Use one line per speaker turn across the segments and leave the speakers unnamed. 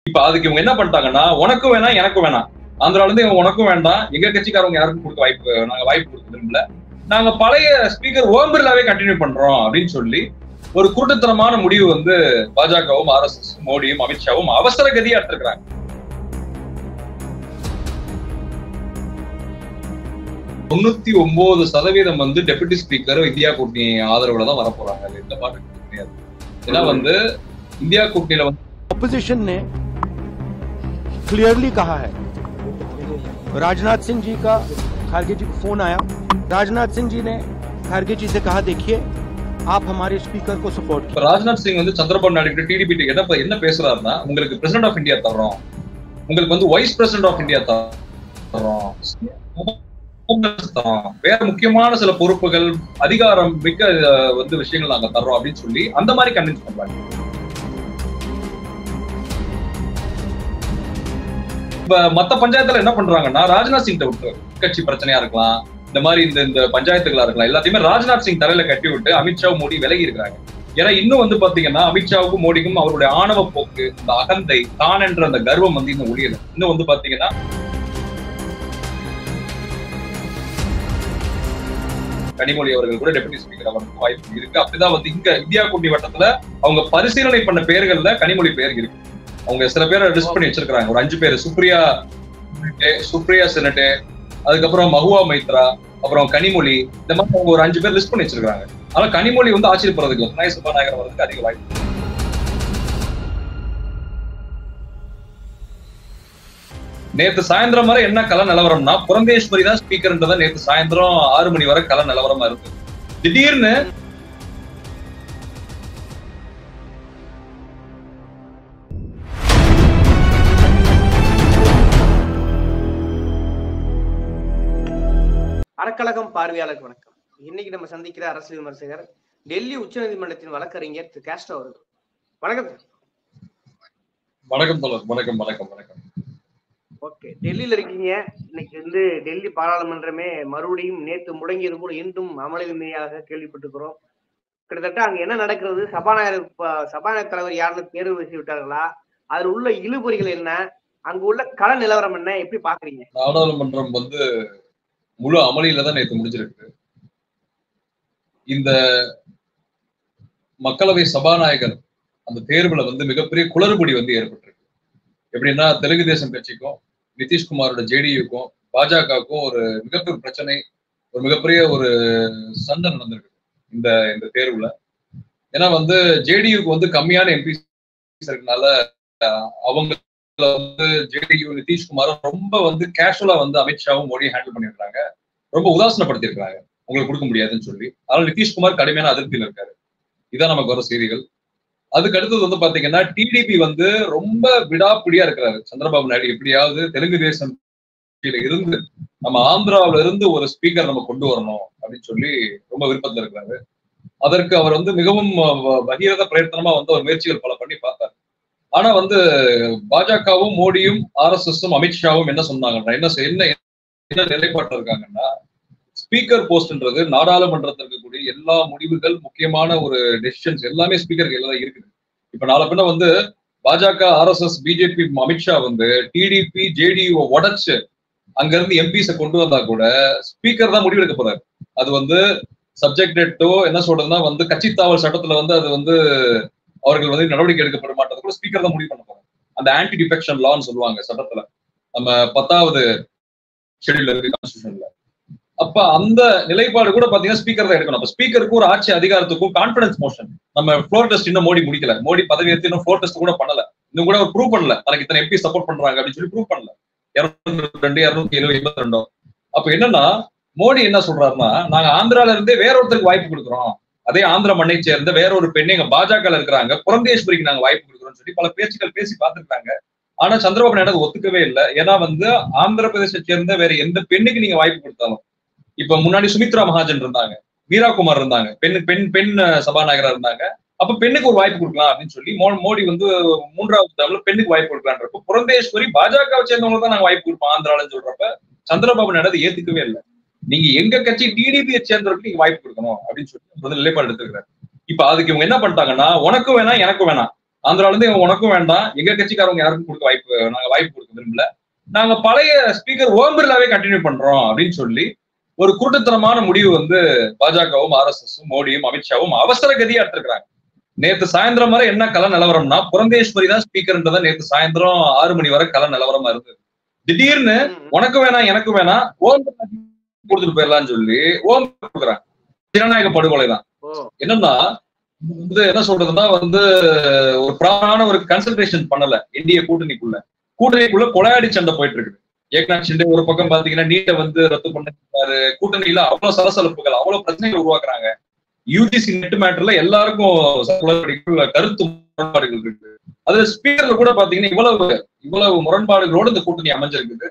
இப்ப அதுக்கு இவங்க என்ன பண்ணிட்டாங்கன்னா, உனக்கும் வேணாம் எனக்கும் வேணாம், ஆந்திரால இருந்து இவங்க உனக்கும் வேண்டாம், எங்க கட்சிக்காரவங்க யாருக்கும் கொடுக்க நாங்க வாய்ப்பு கொடுக்க விரும்பல, நாங்க பழைய ஸ்பீக்கர் ஓம் பிர்லாவே கண்டினியூ பண்றோம் அப்படின்னு சொல்லி ஒரு குருட்டுத்தனமான முடிவு வந்து பாஜகவும் RSS மோடியும் அமித்ஷாவும் அவசர கதியா எடுத்திருக்கிறாங்க. தொண்ணூத்தி 9% வந்து டெபுட்டி ஸ்பீக்கர் இந்தியா கூட்டணி ஆதரவுல தான் வரப்போறாங்க. இந்த பாட்டு கிடையாது. ஏன்னா வந்து இந்தியா கூட்டணியில வந்து
ऑपोजिशन ने क्लियरली कहा है, राजनाथ सिंह जी का खड़गे जी को फोन आया, राजनाथ सिंह जी ने खड़गे जी से कहा देखिए आप हमारे स्पीकर को सपोर्ट कीजिए।
ராஜ்நாத் சிங் வந்து சந்திரபாபு நாயுடு கிட்ட டிடிபி கிட்ட என்ன பேசுறாருன்னா, உங்களுக்கு பிரசிடென்ட் ஆஃப் இந்தியா தர்றோம், உங்களுக்கு வந்து வைஸ் பிரசிடென்ட் ஆஃப் இந்தியா தர்றோம், வேற முக்கியமான சில பொறுப்புகள் அதிகாரம் மிக்க வந்து விஷயங்கள் நாங்க தர்றோம் அப்படின்னு சொல்லி அந்த மாதிரி கன்வின்ஸ் பண்றாங்க. இப்ப மத்த பஞ்சாயத்துல என்ன பண்றாங்கன்னா, ராஜ்நாத் சிங் விட்டு கட்சி பிரச்சனையா இருக்கலாம், இந்த மாதிரி இந்த பஞ்சாயத்துகளா இருக்கலாம், எல்லாத்தையுமே ராஜ்நாத் சிங் தலையில கட்டி விட்டு அமித்ஷா மோடி விலகி இருக்கிறாங்க. ஏன்னா இன்னும் வந்து பாத்தீங்கன்னா அமித்ஷாவுக்கும் மோடிக்கும் அவருடைய ஆணவ போக்கு, இந்த அகந்தை, தான் என்ற அந்த கர்வம் வந்து இன்னும் ஒழியல. இன்னும் வந்து பாத்தீங்கன்னா கனிமொழி அவர்கள் கூட டெபுட்டி ஸ்பீக்கர் அவருக்கு வாய்ப்பு இருக்கு. அப்படிதான் வந்து இங்க இந்தியா கூட்டணி வட்டத்துல அவங்க பரிசீலனை பண்ண பேர்கள்ல கனிமொழி பேர் இருக்கு. அவங்க சில பேரை லிஸ்ட் பண்ணி வச்சிருக்காங்க, ஒரு 5 பேர், சுப்ரியா செனட்டே, அதுக்கப்புறம் மஹுவா மைத்ரா, அப்புறம் கனிமொழி, இந்த மாதிரி அவங்க ஒரு 5 பேர் லிஸ்ட் பண்ணி வச்சிருக்காங்க. ஆனா கனிமொழி வந்து ஆச்சரியப்படுறதுக்கு துணை சபாநாயகர் வரதுக்கு அதிக வாய்ப்பு. நேத்து சாயந்தரம் வரை என்ன கல நிலவரம்னா, புரந்தேஸ்வரி தான் ஸ்பீக்கர்ன்றதான் நேத்து சாயந்தரம் 6 மணி வரை கல நிலவரமா இருக்கு. திடீர்னு
அறக்கழகம் பார்வையாளருக்கு வணக்கம். இன்னைக்கு நம்ம சந்திக்கிற அரசியல் விமர்சகர் டெல்லி உச்சநீதிமன்றத்தின் வழக்கறிஞர் திரு காஸ்ட்ரோ அவர்கள். வணக்கம் சார்.
வணக்கம் தோழர். வணக்கம் வணக்கம் வணக்கம்.
ஓகே, டெல்லியில இருக்கீங்க. இன்னைக்கு வந்து டெல்லி பாராளுமன்றமே மறுபடியும் நேற்று முடங்கியது கூட இன்றும் அமளிமையாக கேள்விப்பட்டிருக்கிறோம். கிட்டத்தட்ட அங்க என்ன நடக்கிறது, சபாநாயகர் தலைவர் யாருன்னு தேர்வு செய்து விட்டார்களா, அதுல உள்ள இழுபறிகள் என்ன, அங்க உள்ள கள நிலவரம் என்ன, எப்படி பாக்குறீங்க?
நாடாளுமன்றம் வந்து முழு அமளியில தான் நேற்று முடிஞ்சிருக்கு. இந்த மக்களவை சபாநாயகர் அந்த தேர்வுல வந்து மிகப்பெரிய குளறுபடி வந்து ஏற்பட்டிருக்கு. எப்படின்னா, தெலுங்கு தேசம் கட்சிக்கும் நிதிஷ்குமாரோட JDUக்கும் பாஜகவுக்கும் ஒரு மிகப்பெரிய பிரச்சனை, ஒரு மிகப்பெரிய ஒரு சண்டை நடந்திருக்கு இந்த தேர்வுல. ஏன்னா வந்து JDUக்கு வந்து கம்மியான எம்பிஸ் இருக்கனால அவங்க வந்து JDU நிதிஷ்குமாரும் ரொம்ப வந்து கேஷுவலா வந்து அமித்ஷாவும் மோடியும் ஹேண்டில் பண்ணிருக்காங்க, ரொம்ப உதாசனப்படுத்தி இருக்காங்க, உங்களுக்கு கொடுக்க முடியாதுன்னு சொல்லி. அதனால நிதிஷ்குமார் கடுமையான அதிருப்தியில இருக்காரு. இதான் நமக்கு வர செய்திகள். அதுக்கு அடுத்தது வந்து பாத்தீங்கன்னா டிடிபி வந்து ரொம்ப விடாப்பிடியா இருக்கிறாரு. சந்திரபாபு நாயுடு எப்படியாவது தெலுங்கு தேசம் இருந்து நம்ம ஆந்திராவில இருந்து ஒரு ஸ்பீக்கர் நம்ம கொண்டு வரணும் அப்படின்னு சொல்லி ரொம்ப விருப்பத்துல இருக்கிறாரு. அதற்கு அவர் வந்து மிகவும் பகீரத பிரயத்தனமா வந்து ஒரு முயற்சிகள் பல பண்ணி பார்த்தாரு. ஆனா வந்து பாஜகவும் மோடியும் RSSம் அமித்ஷாவும் என்ன சொன்னாங்கன்னா, என்ன நிலைப்பாட்டில் இருக்காங்கன்னா, ஸ்பீக்கர் போஸ்ட்ன்றது நாடாளுமன்றத்தில் இருக்கக்கூடிய எல்லா முடிவுகள், முக்கியமான ஒரு டெசிஷன்ஸ் எல்லாமே ஸ்பீக்கர் கையில தான் இருக்குது. இப்ப நாளை பின்ன வந்து பாஜக, RSS, BJP, அமித்ஷா வந்து TDP, JDU உடைச்சு அங்க இருந்து MPஸ கொண்டு வந்தா கூட ஸ்பீக்கர் தான் முடிவெடுக்க போறாரு. அது வந்து சப்ஜெக்டோ என்ன சொல்றதுன்னா வந்து கட்சித்தாவல் சட்டத்துல வந்து அது வந்து அவர்கள் வந்து நடவடிக்கை எடுக்கப்பட மாட்டது கூட ஸ்பீக்கர் தான் முடிவு பண்ண போறாங்க. அந்த ஆன்டி டிஃபெக்ஷன் லான்னு சொல்லுவாங்க சட்டத்துல, நம்ம 10வது ஷெட்யூல்ல இருக்கு கான்ஸ்டிடியூஷன்ல. அப்ப அந்த நிலைப்பாடு கூட பாத்தீங்கன்னா ஸ்பீக்கர் தான் எடுக்கணும். அப்ப ஸ்பீக்கருக்கு ஒரு ஆட்சி அதிகாரத்துக்கும் கான்பிடன்ஸ் மோஷன், நம்ம ஃப்ளோர் டெஸ்ட் இன்னும் மோடி முடிக்கல, மோடி பதவி ஏற்று இன்னும் ஃப்ளோர் டெஸ்ட் கூட பண்ணல, இன்னும் கூட ப்ரூவ் பண்ணல தனக்கு இத்தனை MP சப்போர்ட் பண்றாங்க அப்படின்னு சொல்லி ப்ரூவ் பண்ணல. 202, 282. அப்ப என்னன்னா மோடி என்ன சொல்றாருன்னா, நாங்க ஆந்திரால இருந்தே வேற ஒருத்தருக்கு வாய்ப்பு கொடுக்குறோம், அதே ஆந்திர மண்ணை சேர்ந்த வேற ஒரு பெண்ணை எங்க பாஜக இருக்கிறாங்க, புரந்தேஸ்வரிக்கு நாங்க வாய்ப்பு கொடுக்குறோம்னு சொல்லி பல பேச்சுக்கள் பேசி பார்த்திருக்காங்க. ஆனா சந்திரபாபு நாயுடு ஒத்துக்கவே இல்லை. ஏன்னா வந்து ஆந்திர பிரதேசத்தை சேர்ந்த வேற எந்த பெண்ணுக்கு நீங்க வாய்ப்பு கொடுத்தாலும், இப்ப முன்னாடி சுமித்ரா மகாஜன் இருந்தாங்க, மீரா குமார் இருந்தாங்க, பெண் சபாநாயகரா இருந்தாங்க, அப்ப பெண்ணுக்கு ஒரு வாய்ப்பு கொடுக்கலாம் அப்படின்னு சொல்லி மோடி வந்து 3வது டேர்ம்ல பெண்ணுக்கு வாய்ப்பு கொடுக்கலான்றப்ப புரந்தேஸ்வரி பாஜகவை சேர்ந்தவங்களுக்கு தான் நாங்க வாய்ப்பு கொடுப்போம் ஆந்திராலன்னு சொல்றப்ப சந்திரபாபு நாயுடு ஏத்துக்கவே இல்லை. நீங்க எங்க கட்சி TDPயை சேர்ந்தவருக்கு நீங்க வாய்ப்பு கொடுக்கணும் அப்படின்னு சொல்லி நிலைப்பாடு எடுத்துக்கிறாரு. இப்ப அதுக்கு இவங்க என்ன பண்ணிட்டாங்கன்னா, உனக்கும் வேணாம் எனக்கும் வேணாம், ஆந்திரால இருந்து உனக்கும் வேண்டாம், எங்க கட்சிக்காரவங்க யாருக்கும் கொடுக்க வாய்ப்பு கொடுக்க விரும்பல, நாங்க பழைய ஸ்பீக்கர் ஓம் பிர்லாவே கண்டினியூ பண்றோம் அப்படின்னு சொல்லி ஒரு கூட்டத்தனமான முடிவு வந்து பாஜகவும் RSSம் மோடியும் அமித்ஷாவும் அவசர கதியா எடுத்திருக்கிறாங்க. நேத்து சாயந்தரம் வரை என்ன கல நிலவரம்னா, புரந்தேஸ்வரி தான் ஸ்பீக்கர்ன்றத நேத்து சாயந்தரம் 6 மணி வரை கல நிலவரமா இருந்தது. திடீர்னு உனக்கு வேணாம் எனக்கும் வேணாம் ஓம் கொடுத்துட்டு போயிடலாம்னு சொல்லி ஓம் கொடுக்குறாங்க. ஜனநாயக படுகொலை தான். என்னன்னா வந்து என்ன சொல்றதுன்னா வந்து ஒரு ப்ராப்பரான ஒரு கன்சல்டேஷன் பண்ணல என்டிஏ கூட்டணிக்குள்ள கொலையாடி சண்டை போயிட்டு இருக்குது. ஏக்நாத் ஷிண்டே ஒரு பக்கம் பாத்தீங்கன்னா நீட்டை வந்து ரத்து பண்ணிருக்காரு. கூட்டணியில அவ்வளவு சலசலப்புகள், அவ்வளவு பிரச்சனைகள் உருவாக்குறாங்க. யூஜிசி நெட் மேட்டர்ல எல்லாருக்கும் கருத்து முரண்பாடுகள் இருக்கு. அது ஸ்பீக்கர்ல கூட பாத்தீங்கன்னா இவ்வளவு முரண்பாடுகளோடு இந்த கூட்டணி அமைஞ்சிருக்குது.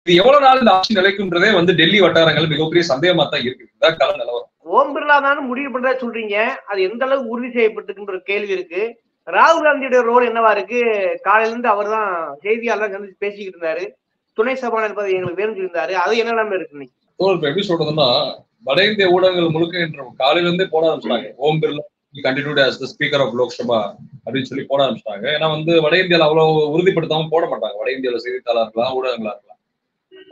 இது எவ்வளவு நாள் இந்த ஆட்சி நிலைக்கும்ன்றதே வந்து டெல்லி வட்டாரங்கள் மிகப்பெரிய சந்தேகமா தான் இருக்கு. இதான் கள நிலவரம்.
ஓம் பிர்லா தானே முடிவு பண்றதா சொல்றீங்க, அது எந்த அளவுக்கு உறுதி செய்யப்பட்டிருக்குன்ற கேள்வி இருக்கு. ராகுல் காந்தியோட ரோல் என்னவா இருக்கு? காலையில இருந்து அவர் தான் செய்தியாளர் சந்திச்சு பேசிக்கிட்டு இருந்தாரு, துணை சபாநாயகர் பதவி எங்களுக்கு வேணும் சொல்லியிருந்தாரு. அது என்ன இருக்கு இன்னைக்கு?
எப்படி சொல்றதுன்னா, வட இந்திய ஊடகங்கள் முழுக்க என்ற காலையில இருந்தே போட ஆரம்பிச்சிட்டாங்க Om Birla continued as the speaker of Lok Sabha அப்படின்னு சொல்லி போட ஆரம்பிச்சிட்டாங்க. ஏன்னா வந்து வட இந்தியாவில் அவ்வளவு உறுதிப்படுத்தாம போட மாட்டாங்க, வட இந்தியாவில் செய்தித்தாளா இருக்கலாம், ஊடகங்களா இருக்கலாம்.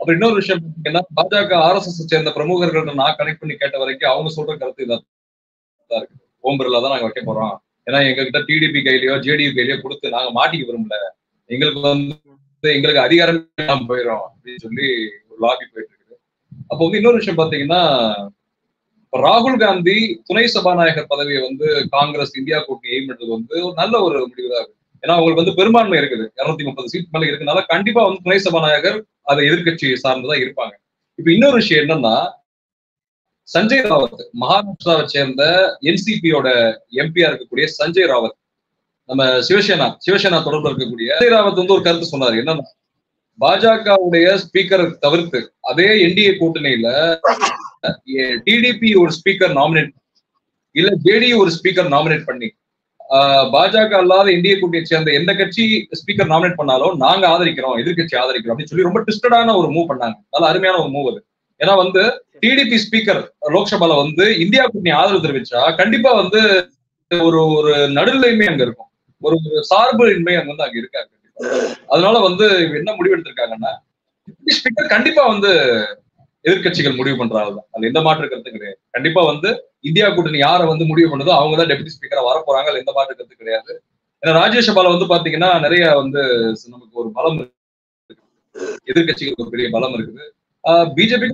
அப்புறம் இன்னொரு விஷயம் பாத்தீங்கன்னா, பாஜக RSS சேர்ந்த பிரமுகர்கள் நான் கனெக்ட் பண்ணி கேட்ட வரைக்கும் அவங்க சொல்ற கருத்து இதான் இருக்கு. ஓம் பிர்லா தான் நாங்க வைக்க போறோம், ஏன்னா எங்க கிட்ட டிடிபி கையிலயோ JDU கையிலயோ கொடுத்து நாங்க மாட்டிக்க விரும்பல, எங்களுக்கு வந்து எங்களுக்கு அதிகாரம் போயிடும் அப்படின்னு சொல்லி ஒரு லாபி போயிட்டு இருக்குது. அப்போ வந்து இன்னொரு விஷயம் பாத்தீங்கன்னா, ராகுல் காந்தி துணை சபாநாயகர் பதவியை வந்து காங்கிரஸ் இந்தியா கூட்டணி எய்ம் பண்றது வந்து ஒரு நல்ல ஒரு முடிவுதான் இருக்கு. ஏன்னா அவங்களுக்கு வந்து பெரும்பான்மை இருக்குது, 230 சீட் மேல இருக்குனால கண்டிப்பா வந்து துணை சபாநாயகர் அதை எதிர்கட்சி சார்ந்துதான் இருப்பாங்க. இப்ப இன்னொரு விஷயம் என்னன்னா, சஞ்சய் ராவத் மகாராஷ்டிராவை சேர்ந்த NCPயோட எம்பியா இருக்கக்கூடிய சஞ்சய் ராவத், நம்ம சிவசேனா தொடர்பு இருக்கக்கூடிய சஞ்சய் ராவத் வந்து ஒரு கருத்து சொன்னாரு. என்னன்னா, பாஜகவுடைய ஸ்பீக்கரை தவிர்த்து அதே என்டிஏ கூட்டணியில டிடிபி ஒரு ஸ்பீக்கர் நாமினேட் இல்ல JDU ஒரு ஸ்பீக்கர் நாமினேட் பண்ணி பாஜக அல்லாத என்டிஏ கூட்டணியை சேர்ந்த எந்த கட்சி ஸ்பீக்கர் நாமினேட் பண்ணாலும் நாங்க ஆதரிக்கிறோம், எதிர்கட்சி ஆதரிக்கிறோம் அப்படின்னு சொல்லி ரொம்ப ட்விஸ்டடான ஒரு மூவ் பண்ணாங்க. நல்ல அருமையான ஒரு மூவ் அது. ஏன்னா வந்து டிடிபி ஸ்பீக்கர் லோக்சபால வந்து இந்தியா கூட்டணி ஆதரவு தெரிவிச்சா கண்டிப்பா வந்து ஒரு நடுநிலைமை அங்க இருக்கும், ஒரு சார்பு இன்மை அங்க வந்து அங்க இருக்காங்க. அதனால வந்து என்ன முடிவு எடுத்திருக்காங்கன்னா, ஸ்பீக்கர் கண்டிப்பா வந்து எதிர்கட்சிகள் முடிவு பண்றாங்கதான், அது எந்த மாற்று கருத்து கிடையாது. கண்டிப்பா வந்து இந்தியா கூட்டணி யாரை வந்து முடிவு பண்ணதோ அவங்க தான் டெபுட்டி ஸ்பீக்கரா வரப்போறாங்க, அது எந்த மாற்று கருத்து கிடையாது. ஏன்னா ராஜ்யசபால வந்து பாத்தீங்கன்னா நிறைய வந்து நமக்கு ஒரு பலம் இருக்கு, எதிர்கட்சிகளுக்கு ஒரு பெரிய பலம் இருக்குது. பிஜேபி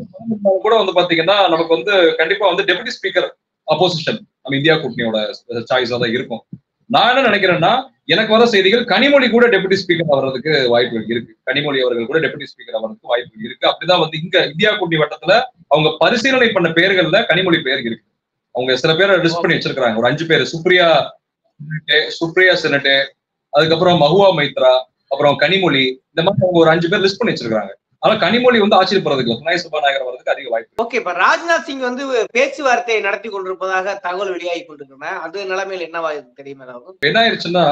கூட வந்து பாத்தீங்கன்னா நமக்கு வந்து கண்டிப்பா வந்து டெபுட்டி ஸ்பீக்கர் அப்போசிஷன் நம்ம இந்தியா கூட்டணியோட சாய்ஸா தான் இருக்கும். நான் என்ன நினைக்கிறேன்னா, எனக்கு வர செய்திகள் கனிமொழி கூட டெபுட்டி ஸ்பீக்கர் ஆகிறதுக்கு வாய்ப்புகள் இருக்கு, கனிமொழி அவர்கள் கூட டெபுட்டி ஸ்பீக்கர் ஆகிறதுக்கு வாய்ப்புகள் இருக்கு. அப்படிதான் வந்து இங்க இந்தியா கூட்டணி வட்டத்துல அவங்க பரிசீலனை பண்ண பெயர்கள்ல கனிமொழி பெயர் இருக்கு. அவங்க சில பேரை லிஸ்ட் பண்ணி வச்சிருக்காங்க, ஒரு 5 பேர், சுப்ரியா செனட்டே, அதுக்கப்புறம் மஹுவா மைத்ரா, அப்புறம் கனிமொழி, இந்த மாதிரி அவங்க ஒரு 5 பேர் லிஸ்ட் பண்ணி வச்சிருக்காங்க. ஆனா கனிமொழி வந்து ஆச்சரியப்படுறதுக்கு துணை சபாநாயகர் வரதுக்கு அதிக வாய்ப்பு.
ஓகே, இப்ப ராஜ்நாத் சிங் வந்து பேச்சுவார்த்தையை நடத்தி கொண்டிருப்பதாக தகவல் வெளியாகி கொண்டிருக்கிறேன், அது நிலைமையில் என்னவா தெரியுமா?
என்ன ஆயிடுச்சுன்னா,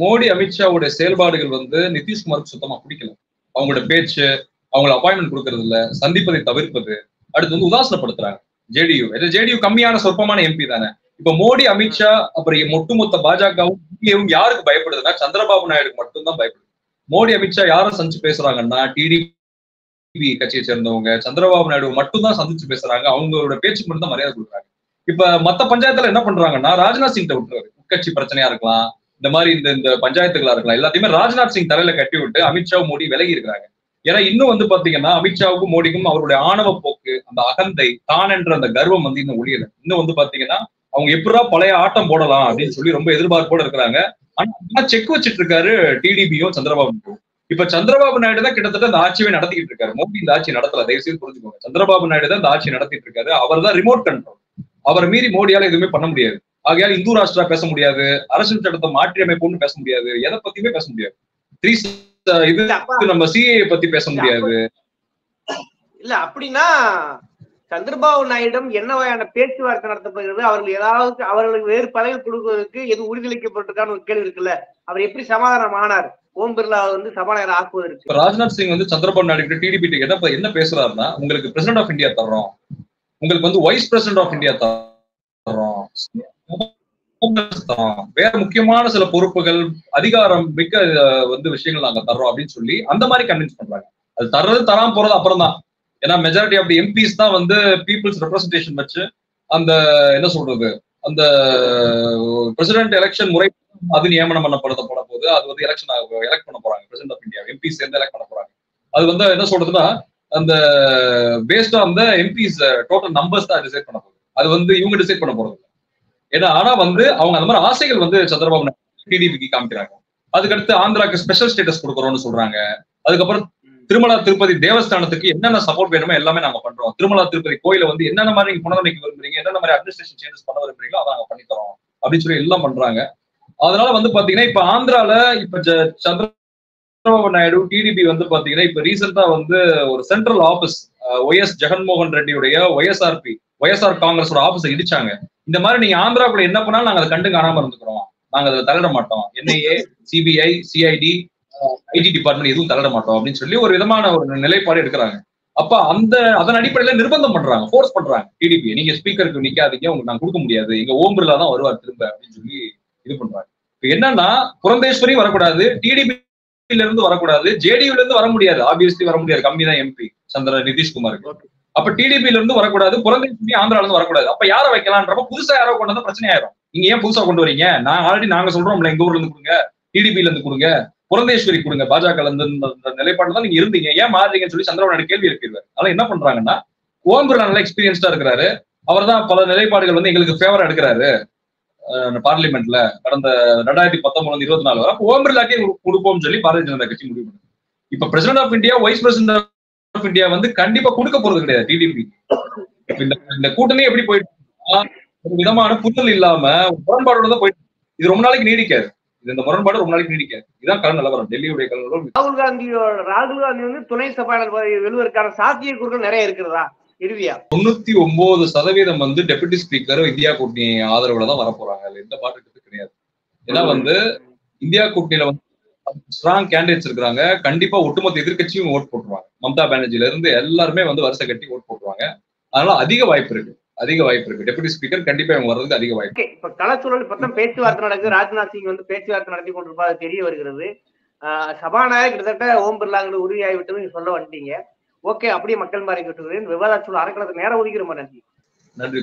மோடி அமித்ஷாவுடைய செயல்பாடுகள் வந்து நிதிஷ்குமாருக்கு சுத்தமா பிடிக்கல. அவங்களோட பேச்சு, அவங்களை அப்பாயின்மெண்ட் கொடுக்கறது இல்ல, சந்திப்பதை தவிர்ப்பது, அடுத்து வந்து உதாசனப்படுத்துறாங்க. JDU கம்மியான சொற்பமான MP தானே. இப்ப மோடி அமித்ஷா அப்புறம் ஒட்டுமொத்த பாஜகவும் யாருக்கு பயப்படுதுன்னா சந்திரபாபு நாயுடுக்கு மட்டும்தான் பயப்படுது. மோடி அமித்ஷா யாரை சந்திச்சு பேசுறாங்கன்னா டிடிபி கட்சியை சேர்ந்தவங்க சந்திரபாபு நாயுடு மட்டும் தான் சந்திச்சு பேசுறாங்க, அவங்களோட பேச்சுக்கு மட்டும் தான் மரியாதை கொடுக்குறாங்க. இப்ப மத்த பஞ்சாயத்துல என்ன பண்றாங்கன்னா, ராஜ்நாத் சிங் விட்டுறாரு, உட்கட்சி பிரச்சனையா இருக்கலாம், இந்த மாதிரி இந்த பஞ்சாயத்துகளா இருக்கலாம், எல்லாத்தையுமே ராஜ்நாத் சிங் தலையில கட்டி விட்டு அமித்ஷா மோடி விலகி இருக்கிறாங்க. ஏன்னா இன்னும் வந்து பாத்தீங்கன்னா அமித்ஷாவுக்கும் மோடிக்கும் அவருடைய ஆணவ போக்கு, அந்த அகந்தை, தான் என்ற அந்த கர்வம் வந்து இன்னும் ஒழியல. இன்னும் வந்து பாத்தீங்கன்னா அவங்க எப்படா பழைய ஆட்டம் போடலாம் அப்படின்னு சொல்லி ரொம்ப எதிர்பார்ப்போட இருக்கிறாங்க. ஆனா செக் வச்சிட்டு இருக்காரு டிடிபியும் சந்திரபாபு. இப்ப சந்திரபாபு நாயுடு தான் கிட்டத்தட்ட இந்த ஆட்சியை நடத்திட்டு இருக்காரு. மோடி இந்த ஆட்சி நடத்தல, தயவு செய்து புரிஞ்சுக்கோங்க. சந்திரபாபு நாயுடு தான் இந்த ஆட்சி நடத்திட்டு இருக்காரு. அவர் தான் ரிமோட் கண்ட்ரோல். அவரை மீறி மோடியால எதுவுமே பண்ண முடியாது. ஆகையால் இந்து ராஷ்டிரா பேச முடியாது, அரசியல் சட்டத்தை மாற்றி அமைப்புன்னு பேச முடியாது, எதை பத்தியுமே பேச முடியாது. இது நம்ம CAA பத்தி பேச முடியாது.
இல்ல அப்படின்னா சந்திரபாபு நாயுடும் என்ன வகையான பேச்சுவார்த்தை நடத்தப்படுகிறது? அவர்கள் ஏதாவது அவர்களுக்கு வேறு பதவி கொடுப்பதற்கு எது உறுதியளிக்கப்பட்டிருக்கான ஒரு கேள்வி இருக்குல்ல, அவர் எப்படி சமாதானம் ஆனார் ஓம் பிர்லா வந்து சபாநாயகர் ஆக்குவதற்கு?
ராஜ்நாத் சிங் வந்து சந்திரபாபு நாயுடு டிடிபி என்ன பேசுறாருன்னா, உங்களுக்கு பிரசிடென்ட் ஆஃப் இந்தியா தர்றோம், உங்களுக்கு வந்து வைஸ் பிரசிடென்ட் ஆஃப் இந்தியா தர்றோம், வேற முக்கியமான சில பொறுப்புகள், அதிகாரம் மிக்க வந்து விஷயங்கள் நாங்க தர்றோம் அப்படின்னு சொல்லி அந்த மாதிரி கன்வின்ஸ் பண்றாங்க. அது தர்றது தராம போறது அப்புறம் தான். ஏன்னா மெஜாரிட்டி ஆஃப் தி எம்பிஸ் தான் வந்து பீப்புள்ஸ் ரெப்ரஸன்டேஷன் வச்சு அந்த என்ன சொல்றது அந்த பிரசிடென்ட் எலெக்ஷன் முறை அது நியமனம் பண்ண போது அது வந்து எலெக்ஷன் எலெக்ட் பண்ண போறாங்க. பிரசிடென்ட் ஆஃப் இந்தியா எம்பிஸ் சேர்ந்து எலெக்ட் பண்ண போறாங்க. அது வந்து என்ன சொல்றதுன்னா அந்த based on the MPs total numbers தான் டிசைட் பண்ண போகுது. அது வந்து இவங்க டிசைட் பண்ண போறது. ஏன்னா ஆனா வந்து அவங்க அந்த மாதிரி ஆசைகள் வந்து சந்திரபாபு நாயுடு டிடிபிக்கு காமிக்கிறாங்க. அதுக்கடுத்து ஆந்திராக்கு ஸ்பெஷல் ஸ்டேட்டஸ் கொடுக்குறோம்னு சொல்றாங்க. அதுக்கப்புறம் திருமலா திருப்பதி தேவஸ்தானத்துக்கு என்னென்ன சப்போர்ட் வேணுமோ எல்லாமே நாங்க பண்றோம். திருமலா திருப்பதி கோயில வந்து என்னென்ன மாதிரி நீங்க புனரமைக்க விரும்புறீங்க, என்னென்ன மாதிரி அட்மினிஸ்ட்ரேஷன் சேஞ்சஸ் பண்ண விரும்புறீங்களோ அதை நாங்க பண்ணித்தரோம் அப்படின்னு சொல்லி எல்லாம் பண்றாங்க. அதனால வந்து பாத்தீங்கன்னா இப்ப ஆந்திரால இப்ப சந்திரபாபு நாயுடு டிடிபி வந்து பாத்தீங்கன்னா இப்ப ரீசெண்டா வந்து ஒரு சென்ட்ரல் ஆபீஸ் ஒய்எஸ் ஜெகன்மோகன் ரெட்டியுடைய ஒய்எஸ்ஆர் காங்கிரஸோட ஆபீஸை இடிச்சாங்க. இந்த மாதிரி நீங்க ஆந்திராக்குள்ள என்ன பண்ணாலும் நாங்க அதை கண்டு காணாம இருந்துக்கிறோம், நாங்க அதை தலையிட மாட்டோம், NIA CBI CID IT department எதுவும் தலையிட மாட்டோம் அப்படின்னு சொல்லி ஒரு விதமான ஒரு நிலைப்பாடு எடுக்கிறாங்க. அப்ப அதன் அடிப்படையில நிர்பந்தம் பண்றாங்க, ஃபோர்ஸ் பண்றாங்க டிடிபி, நீங்க ஸ்பீக்கருக்கு நிக்காதீங்க, உங்களுக்கு நாங்க கொடுக்க முடியாது, எங்க ஓம் பிர்லா தான் வருவார் திரும்ப அப்படின்னு சொல்லி இது பண்றாங்க. இப்ப என்னன்னா புரந்தேஸ்வரி வரக்கூடாது, டிடிபில இருந்து வரக்கூடாது, ஜேடியூல இருந்து வர முடியாது, ஆப்வியஸ்லி வர முடியாது, கம்மி தான் எம்பி நிதிஷ்குமாருக்கு. அப்ப டிடிபில இருந்து வரக்கூடாது, புரந்தேஸ்வரி ஆந்திரால இருந்து வரக்கூடாது. அப்ப யாரை வைக்கலான்றப்ப புதுசா யாரோ கொண்டு வந்தா பிரச்சனை ஆயிரும். நீங்க ஏன் புதுசா கொண்டு வரீங்க, நாங்க சொல்றோம்ல எங்க ஊர்ல இருந்து கொடுங்க, டிடிபில இருந்து கொடுங்க, புரந்தேஸ்வரி கொடுங்க, பாஜக நிலைப்பாடு தான் நீங்க இருந்தீங்க, ஏன் மாறுறீங்கன்னு சொல்லி சந்திரபாபு நாயுடு கேள்வி எழுப்பிடுவார். அதனால என்ன பண்றாங்கன்னா ஓம் பிர்லா நல்லா எக்ஸ்பீரியன்ஸ்டா இருக்கிறாரு, அவர் தான் பல நிலைப்பாடுகள் வந்து எங்களுக்கு ஃபேவரா எடுக்கிறாரு பார்லிமெண்ட்ல கடந்த 2019 24 வரை. அப்போ ஓம் பிர்லாக்கே கொடுப்போம்னு சொல்லி பாரதிய ஜனதா கட்சி முடிவு பண்ணுது. இப்ப president of India vice president of India வந்து கண்டிப்பா கொடுக்க போறது கிடையாது டிடிபி. இந்த கூட்டணி எப்படி போயிட்டு ஒரு விதமான புரிதல் இல்லாம முரண்பாடோட தான் போயிட்டு இது ரொம்ப நாளைக்கு நீடிக்காது. இந்த முரண்பாடு ரொம்ப நாளைக்கு நீடிக்காது. இதுதான் கல நிலவரம், டெல்லியுடைய கல நிலவரம்.
ராகுல் காந்தி வந்து துணை சபாநாயகர் வெல்வதற்கான சாத்தியக்கூறுகள் நிறைய இருக்கிறதா? இறுதியா
99% வந்து டெபுட்டி ஸ்பீக்கர் இந்தியா கூட்டணி ஆதரவுல தான் வரப்போறாங்க. அதுல எந்த பாட்டு கிடையாது. ஏன்னா வந்து இந்தியா கூட்டணியில வந்து ஸ்ட்ராங் கேண்டிடேட்ஸ் இருக்கிறாங்க. கண்டிப்பா ஒட்டுமொத்த எதிர்கட்சியும் ஓட் போட்டுருவாங்க. மம்தா பானர்ஜில இருந்து எல்லாருமே வந்து வரிசை கட்டி ஓட் போட்டுருவாங்க. அதனால அதிக வாய்ப்பு இருக்கு. டெபுட்டி ஸ்பீக்கர் கண்டிப்பா இவங்க வர்றதுக்கு அதிக வாய்ப்பு.
இப்ப களச்சூழல் இப்ப பேச்சுவார்த்தை நடக்குது. ராஜ்நாத் சிங் வந்து பேச்சுவார்த்தை நடத்தி கொண்டிருப்பது தெரிய வருகிறது. சபாநாயகர் கிட்டத்தட்ட ஓம் பிர்லாங்கிறது உறுதியாகிவிட்டது சொல்ல வந்துட்டீங்க. ஓகே, அப்படியே மக்கள் மாறி விட்டுகிறேன். விவாத சூழல் அறக்களத்துக்கு நேரம் ஒதுக்கி ரொம்ப நன்றி.
நன்றி.